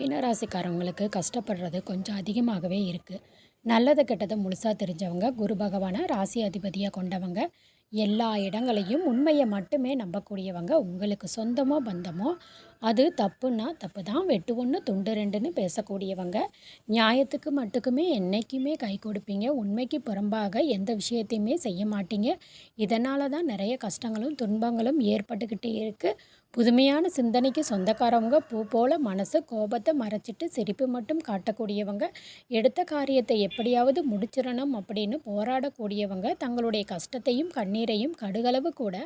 மீனராசிக்காரவங்களுக்கு கஷ்டப்படுறது கொஞ்சம் அதிகமாகவே இருக்குது. நல்லது கெட்டதை முழுசாக தெரிஞ்சவங்க, குரு பகவானை ராசி அதிபதியாக கொண்டவங்க, எல்லா இடங்களையும் உண்மையை மட்டுமே நம்பக்கூடியவங்க. உங்களுக்கு சொந்தமோ பந்தமோ அது தப்புன்னா தப்பு தான், வெட்டு ஒன்று துண்டு ரெண்டுன்னு பேசக்கூடியவங்க. நியாயத்துக்கு மட்டுக்குமே என்றைக்குமே கை கொடுப்பீங்க. உண்மைக்கு புறம்பாக எந்த விஷயத்தையுமே செய்ய மாட்டீங்க. இதனால தான் நிறைய கஷ்டங்களும் துன்பங்களும் ஏற்பட்டுக்கிட்டே இருக்குது. புதுமையான சிந்தனைக்கு சொந்தக்காரவங்க, பூ போல மனசு, கோபத்தை மறைச்சிட்டு சிரிப்பு மட்டும் காட்டக்கூடியவங்க, எடுத்த காரியத்தை எப்படியாவது முடிச்சிடணும் அப்படின்னு போராடக்கூடியவங்க, தங்களுடைய கஷ்டத்தையும் கண்ணீரையும் கடுகளவு கூட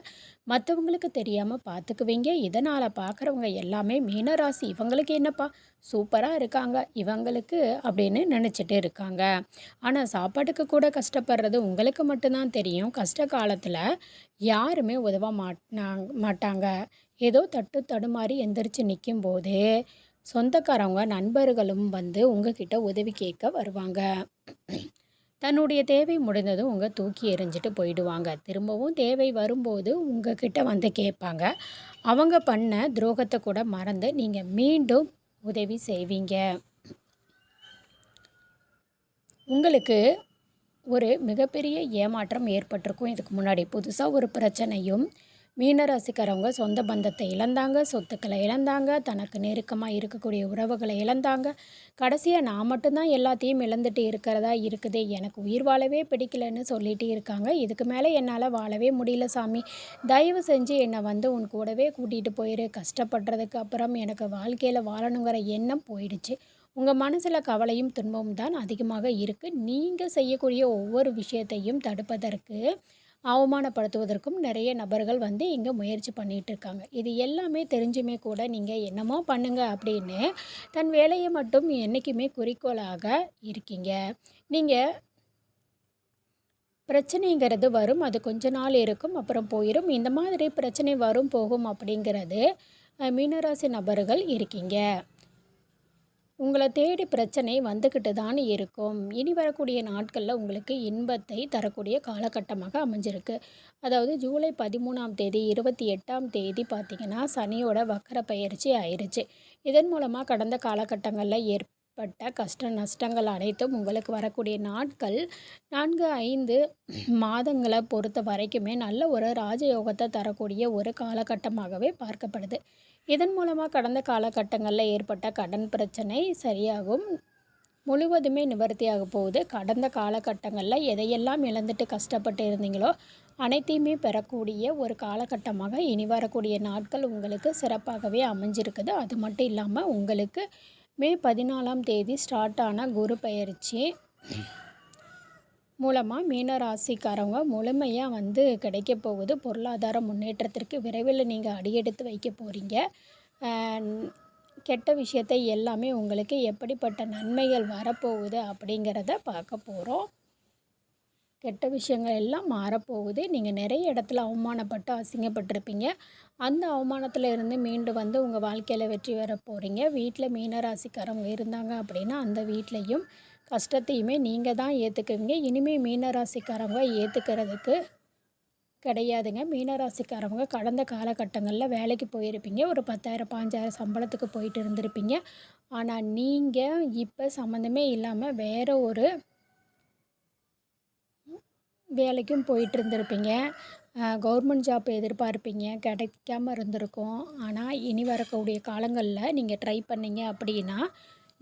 மற்றவங்களுக்கு தெரியாமல் பார்த்துக்குவீங்க. இதனால் பார்க்குறவங்க எல்லாமே மீனராசி இவங்களுக்கு என்னப்பா சூப்பராக இருக்காங்க இவங்களுக்கு அப்படின்னு நினச்சிட்டு இருக்காங்க. ஆனால் சாப்பாட்டுக்கு கூட கஷ்டப்படுறது உங்களுக்கு மட்டும்தான் தெரியும். கஷ்ட காலத்தில் யாருமே உதவ மாட்டாங்க. ஏதோ தட்டு தடுமாறி எந்திரிச்சு நிற்கும்போது சொந்தக்காரவங்க நண்பர்களும் வந்து உங்ககிட்ட உதவி கேட்க வருவாங்க. தன்னுடைய தேவை முடிந்ததும் உங்கள் தூக்கி எறிஞ்சிட்டு போயிடுவாங்க. திரும்பவும் தேவை வரும்போது உங்ககிட்ட வந்து கேட்பாங்க. அவங்க பண்ண துரோகத்தை கூட மறந்து நீங்கள் மீண்டும் உதவி செய்வீங்க. உங்களுக்கு ஒரு மிகப்பெரிய ஏமாற்றம் ஏற்பட்டிருக்கும். இதுக்கு முன்னாடி புதுசாக ஒரு பிரச்சனையும் மீனராசிக்காரவங்க சொந்த பந்தத்தை இழந்தாங்க, சொத்துக்களை இழந்தாங்க, தனக்கு நெருக்கமாக இருக்கக்கூடிய உறவுகளை இழந்தாங்க. கடைசியாக நான் மட்டும்தான் எல்லாத்தையும் இழந்துட்டு இருக்கிறதா இருக்குது, எனக்கு உயிர் வாழவே பிடிக்கலன்னு சொல்லிட்டு இருக்காங்க. இதுக்கு மேலே என்னால் வாழவே முடியல சாமி, தயவு செஞ்சு என்னை வந்து உன் கூடவே கூட்டிகிட்டு போயிரு. கஷ்டப்படுறதுக்கு அப்புறம் எனக்கு வாழ்க்கையில் வாழணுங்கிற எண்ணம் போயிடுச்சு. உங்கள் மனசில் கவலையும் துன்பமும் தான் அதிகமாக இருக்குது. நீங்கள் செய்யக்கூடிய ஒவ்வொரு விஷயத்தையும் தடுப்பதற்கு, அவமானப்படுத்துவதற்கும் நிறைய நபர்கள் வந்து இங்கே முயற்சி பண்ணிகிட்டு இருக்காங்க. இது எல்லாமே தெரிஞ்சுமே கூட நீங்கள் என்னமோ பண்ணுங்க அப்படின்னு தன் வேலையை மட்டும் என்றைக்குமே குறிக்கோளாக இருக்கீங்க. நீங்கள் பிரச்சனைங்கிறது வரும், அது கொஞ்ச நாள் இருக்கும், அப்புறம் போயிடும். இந்த மாதிரி பிரச்சனை வரும் போகும் அப்படிங்கிறது மீனராசி நபர்கள் இருக்கீங்க. உங்களை தேடி பிரச்சனை வந்துக்கிட்டு தான் இருக்கும். இனி வரக்கூடிய நாட்களில் உங்களுக்கு இன்பத்தை தரக்கூடிய காலகட்டமாக அமைஞ்சிருக்கு. அதாவது ஜூலை 13ஆம் தேதி 28ஆம் தேதி பார்த்திங்கன்னா சனியோட வக்கர பயிற்சி ஆயிடுச்சு. இதன் மூலமாக கடந்த காலகட்டங்களில் ஏற்பட்ட கஷ்ட நஷ்டங்கள் அனைத்தும் உங்களுக்கு வரக்கூடிய நாட்கள் 4-5 மாதங்களை பொறுத்த வரைக்குமே நல்ல ஒரு ராஜயோகத்தை தரக்கூடிய ஒரு காலகட்டமாகவே பார்க்கப்படுது. இதன் மூலமாக கடந்த காலகட்டங்களில் ஏற்பட்ட கடன் பிரச்சனை சரியாகும், முழுவதுமே நிவர்த்தியாக போகுது. கடந்த காலகட்டங்களில் எதையெல்லாம் இழந்துட்டு கஷ்டப்பட்டு இருந்தீங்களோ அனைத்தையுமே பெறக்கூடிய ஒரு காலகட்டமாக இனி வரக்கூடிய நாட்கள் உங்களுக்கு சிறப்பாகவே அமைஞ்சிருக்குது. அது மட்டும் இல்லாமல் உங்களுக்கு மே 14ஆம் தேதி ஸ்டார்ட் ஆன குரு பயிற்சி மூலமாக மீனராசிக்காரவங்க முழுமையாக வந்து கிடைக்க போகுது. பொருளாதார முன்னேற்றத்திற்கு விரைவில் நீங்கள் அடியெடுத்து வைக்க போகிறீங்க. கெட்ட விஷயத்தை எல்லாமே உங்களுக்கு எப்படிப்பட்ட நன்மைகள் வரப்போகுது அப்படிங்கிறத பார்க்க போகிறோம். கெட்ட விஷயங்கள் எல்லாம் மாறப்போகுது. நீங்கள் நிறைய இடத்துல அவமானப்பட்டு அசிங்கப்பட்டிருப்பீங்க. அந்த அவமானத்தில் இருந்து மீண்டு வந்து உங்கள் வாழ்க்கையில் வெற்றி பெற போகிறீங்க. வீட்டில் மீனராசிக்காரவங்க இருந்தாங்க அப்படின்னா அந்த வீட்லேயும் கஷ்டத்தையுமே நீங்கள் தான் ஏற்றுக்குவீங்க. இனிமேல் மீனராசிக்காரவங்க ஏற்றுக்கிறதுக்கு கிடையாதுங்க. மீனராசிக்காரவங்க கடந்த காலகட்டங்களில் வேலைக்கு போயிருப்பீங்க. ஒரு 10,000 15,000 சம்பளத்துக்கு போயிட்டு இருந்திருப்பீங்க. ஆனால் நீங்கள் இப்போ சம்மந்தமே இல்லாமல் வேறு ஒரு வேலைக்கும் போயிட்டு இருந்திருப்பீங்க. கவர்மெண்ட் ஜாப் எதிர்பார்ப்பீங்க, கிடைக்காம இருந்திருக்கும். ஆனால் இனி வரக்கூடிய காலங்களில் நீங்கள் ட்ரை பண்ணீங்க அப்படின்னா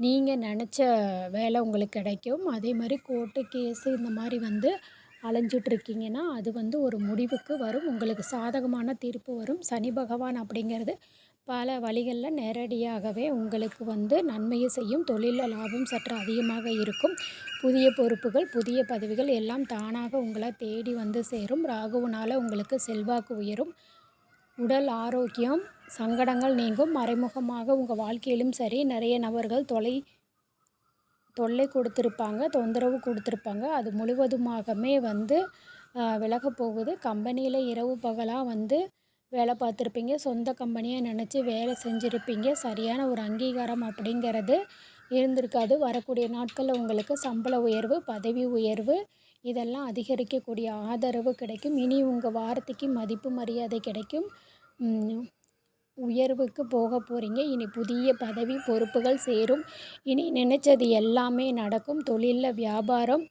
நீங்கள் நினச்ச வேலை உங்களுக்கு கிடைக்கும். அதே மாதிரி கோர்ட்டு கேஸு இந்த மாதிரி வந்து அலைஞ்சிட்ருக்கீங்கன்னா அது வந்து ஒரு முடிவுக்கு வரும். உங்களுக்கு சாதகமான தீர்ப்பு வரும். சனி பகவான் அப்படிங்கிறது பல வழிகளில் நேரடியாகவே உங்களுக்கு வந்து நன்மையை செய்யும். தொழிலில் லாபம் சற்று அதிகமாக இருக்கும். புதிய பொறுப்புகள், புதிய பதவிகள் எல்லாம் தானாக உங்களை தேடி வந்து சேரும். ராகுவினால் உங்களுக்கு செல்வாக்கு உயரும். உடல் ஆரோக்கியம், சங்கடங்கள் நீங்கும். மறைமுகமாக உங்கள் வாழ்க்கையிலும் சரி நிறைய நபர்கள் தொல்லை கொடுத்துருப்பாங்க, தொந்தரவு கொடுத்துருப்பாங்க. அது முழுவதுமாகவே வந்து விலக போகுது. கம்பெனியில் இரவு பகலாக வந்து வேலை பார்த்துருப்பீங்க. சொந்த கம்பெனியாக நினச்சி வேலை செஞ்சுருப்பீங்க. சரியான ஒரு அங்கீகாரம் அப்படிங்கிறது இருந்திருக்காது. வரக்கூடிய நாட்களில் உங்களுக்கு சம்பள உயர்வு, பதவி உயர்வு இதெல்லாம் அதிகரிக்கக்கூடிய ஆதரவு கிடைக்கும். இனி உங்கள் வார்த்தைக்கு மதிப்பு மரியாதை கிடைக்கும். உயர்வுக்கு போக போகிறீங்க. இனி புதிய பதவி பொறுப்புகள் சேரும். இனி நினைச்சது எல்லாமே நடக்கும். தொழிலில் வியாபாரம்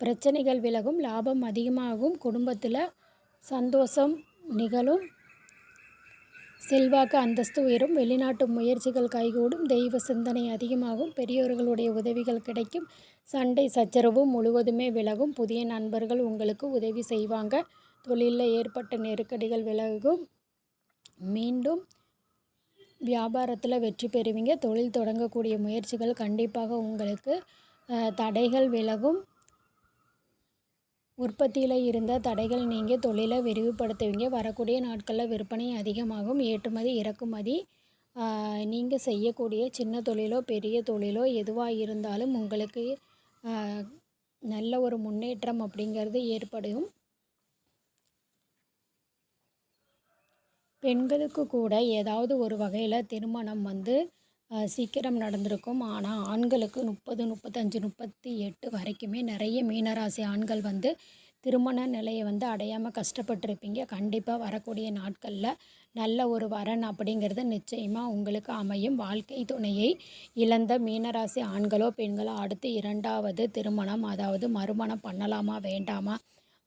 பிரச்சனைகள் விலகும். லாபம் அதிகமாகும். குடும்பத்தில் சந்தோஷம் நிகழும். செல்வாக்கு அந்தஸ்து உயரும். வெளிநாட்டு முயற்சிகள் கைகூடும். தெய்வ சிந்தனை அதிகமாகும். பெரியோர்களுடைய உதவிகள் கிடைக்கும். சண்டை சச்சரவு முழுவதுமே விலகும். புதிய நண்பர்கள் உங்களுக்கு உதவி செய்வாங்க. தொழிலில் ஏற்பட்ட நெருக்கடிகள் விலகும். மீண்டும் வியாபாரத்தில் வெற்றி பெறுவீங்க. தொழில் தொடங்கக்கூடிய முயற்சிகள் கண்டிப்பாக உங்களுக்கு தடைகள் விலகும். உற்பத்தியில் இருந்த தடைகள் நீங்க தொழிலை விரிவுபடுத்துவீங்க. வரக்கூடிய நாட்களில் விற்பனை அதிகமாகும். ஏற்றுமதி இறக்குமதி நீங்கள் செய்யக்கூடிய சின்ன தொழிலோ பெரிய தொழிலோ எதுவாக இருந்தாலும் உங்களுக்கு நல்ல ஒரு முன்னேற்றம் அப்படிங்கிறது ஏற்படும். பெண்களுக்கு கூட ஏதாவது ஒரு வகையில் திருமணம் சீக்கிரம் நடந்திருக்கும். ஆனால் ஆண்களுக்கு 30, 35, 38 வரைக்குமே நிறைய மீனராசி ஆண்கள் திருமண நிலையை அடையாமல் கஷ்டப்பட்டிருப்பீங்க. கண்டிப்பாக வரக்கூடிய நாட்களில் நல்ல ஒரு வரன் அப்படிங்கிறது நிச்சயமாக உங்களுக்கு அமையும். வாழ்க்கை துணையை இழந்த மீனராசி ஆண்களோ பெண்களோ அடுத்து 2வது திருமணம், அதாவது மறுமணம் பண்ணலாமா வேண்டாமா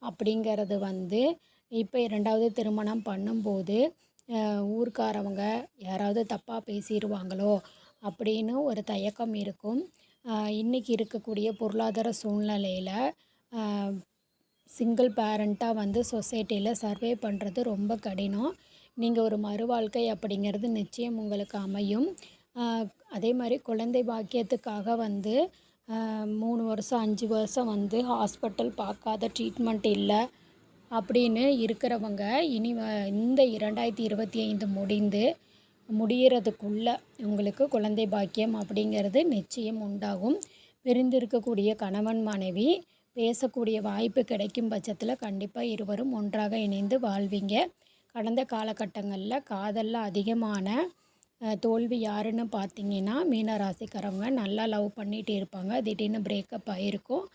அப்படிங்கிறது இப்போ 2வது திருமணம் பண்ணும்போது ஊர்க்காரவங்க யாராவது தப்பாக பேசிடுவாங்களோ அப்படின்னு ஒரு தயக்கம் இருக்கும். இன்றைக்கி இருக்கக்கூடிய பொருளாதார சூழ்நிலையில் சிங்கிள் பேரண்ட்டாக சொசைட்டியில் சர்வே பண்ணுறது ரொம்ப கடினம். நீங்கள் ஒரு மறு வாழ்க்கை அப்படிங்கிறது நிச்சயம் உங்களுக்கு அமையும். அதே மாதிரி குழந்தை பாக்கியத்துக்காக 3 வருஷம் 5 வருஷம் ஹாஸ்பிட்டல் பார்க்காத ட்ரீட்மெண்ட் இல்லை அப்படின்னு இருக்கிறவங்க இனி இந்த 2025 முடிகிறதுக்குள்ளே உங்களுக்கு குழந்தை பாக்கியம் அப்படிங்கிறது நிச்சயம் உண்டாகும். பிரிந்திருக்கக்கூடிய கணவன் மனைவி பேசக்கூடிய வாய்ப்பு கிடைக்கும் பட்சத்தில் கண்டிப்பாக இருவரும் ஒன்றாக இணைந்து வாழ்வீங்க. கடந்த காலகட்டங்களில் காதலில் அதிகமான தோல்வி யாருன்னு பார்த்தீங்கன்னா மீனராசிக்காரவங்க. நல்லா லவ் பண்ணிகிட்டு இருப்பாங்க, திடீர்னு பிரேக்கப் ஆகிருக்கும்.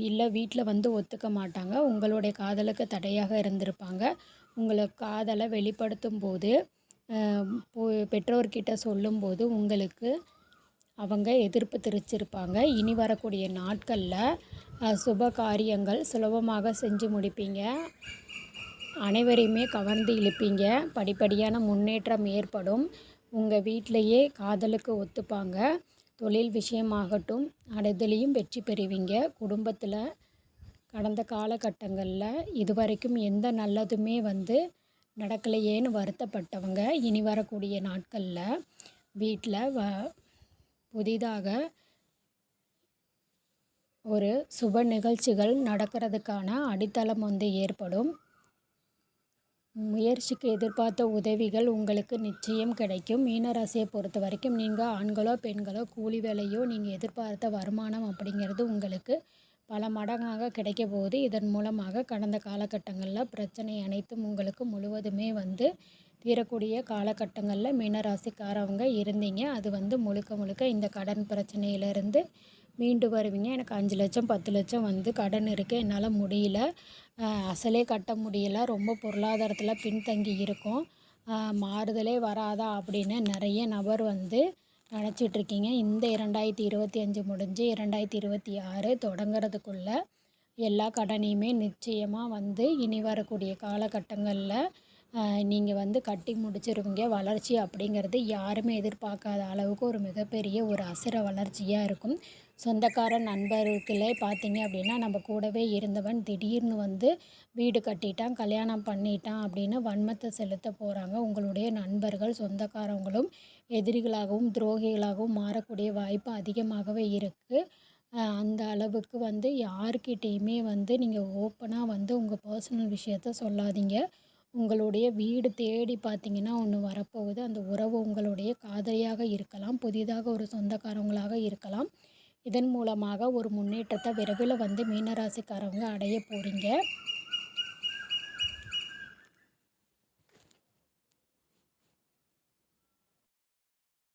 இல்லை வீட்டில் ஒத்துக்க மாட்டாங்க. உங்களுடைய காதலுக்கு தடையாக இருந்திருப்பாங்க. உங்களை காதலை வெளிப்படுத்தும் போது பெற்றோர்கிட்ட சொல்லும்போது உங்களுக்கு அவங்க எதிர்ப்பு தெரிவிச்சிருப்பாங்க. இனி வரக்கூடிய நாட்களில் சுப காரியங்கள் சுலபமாக செஞ்சு முடிப்பீங்க. அனைவரையுமே கவர்ந்து இழுப்பீங்க. படிப்படியான முன்னேற்றம் ஏற்படும். உங்கள் வீட்டிலையே காதலுக்கு ஒத்துப்பாங்க. தொழில் விஷயமாகட்டும் அதுலேயும் வெற்றி பெறுவீங்க. குடும்பத்தில் கடந்த காலகட்டங்களில் இதுவரைக்கும் எந்த நல்லதுமே நடக்கலையேன்னு வருத்தப்பட்டவங்க இனி வரக்கூடிய நாட்களில் வீட்டில் புதிதாக ஒரு சுப நிகழ்ச்சிகள் நடக்கிறதுக்கான அடித்தளம் ஏற்படும். முயற்சிக்கு எதிர்பார்த்த உதவிகள் உங்களுக்கு நிச்சயம் கிடைக்கும். மீனராசியை பொறுத்த வரைக்கும் நீங்கள் ஆண்களோ பெண்களோ கூலி வேலையோ நீங்கள் எதிர்பார்த்த வருமானம் அப்படிங்கிறது உங்களுக்கு பல மடங்காக கிடைக்க போகுது. இதன் மூலமாக கடந்த காலகட்டங்களில் பிரச்சனை அனைத்தும் உங்களுக்கு முழுவதுமே தீரக்கூடிய காலகட்டங்களில் மீனராசிக்காரவங்க இருந்தீங்க. அது முழுக்க முழுக்க இந்த கடன் பிரச்சனையிலேருந்து மீண்டு வருவீங்க. எனக்கு 5 லட்சம் 10 லட்சம் கடன் இருக்குது, என்னால் முடியல, அசலே கட்ட முடியல, ரொம்ப பொருளாதாரத்தில் பின்தங்கி இருக்கும், மாறுதலே வராதா அப்படின்னு நிறைய நபர் நினச்சிட்ருக்கீங்க. இந்த 2025 முடிஞ்சு 2026 தொடங்கிறதுக்குள்ள எல்லா கடனையுமே நிச்சயமாக இனி வரக்கூடிய காலகட்டங்களில் நீங்கள் கட்டி முடிச்சிருவீங்க. வளர்ச்சி அப்படிங்கிறது யாருமே எதிர்பார்க்காத அளவுக்கு ஒரு மிகப்பெரிய ஒரு அசுர வளர்ச்சியாக இருக்கும். சொந்தக்கார நண்பர்களே பார்த்தீங்க அப்படின்னா நம்ம கூடவே இருந்தவன் திடீர்னு வீடு கட்டிட்டான், கல்யாணம் பண்ணிட்டான் அப்படின்னு வன்மத்தை செலுத்த போகிறாங்க. உங்களுடைய நண்பர்கள் சொந்தக்காரவங்களும் எதிரிகளாகவும் துரோகிகளாகவும் மாறக்கூடிய வாய்ப்பு அதிகமாகவே இருக்குது. அந்த அளவுக்கு யாருக்கிட்டேயுமே நீங்கள் ஓப்பனாக உங்கள் பர்சனல் விஷயத்த சொல்லாதீங்க. உங்களுடைய வீடு தேடி பார்த்தீங்கன்னா ஒன்று வரப்போகுது. அந்த உறவு உங்களுடைய காதலியாக இருக்கலாம், புதிதாக ஒரு சொந்தக்காரவங்களாக இருக்கலாம். இதன் மூலமாக ஒரு முன்னேற்றத்தை விரைவில் மீனராசிக்காரவங்க அடைய போகிறீங்க.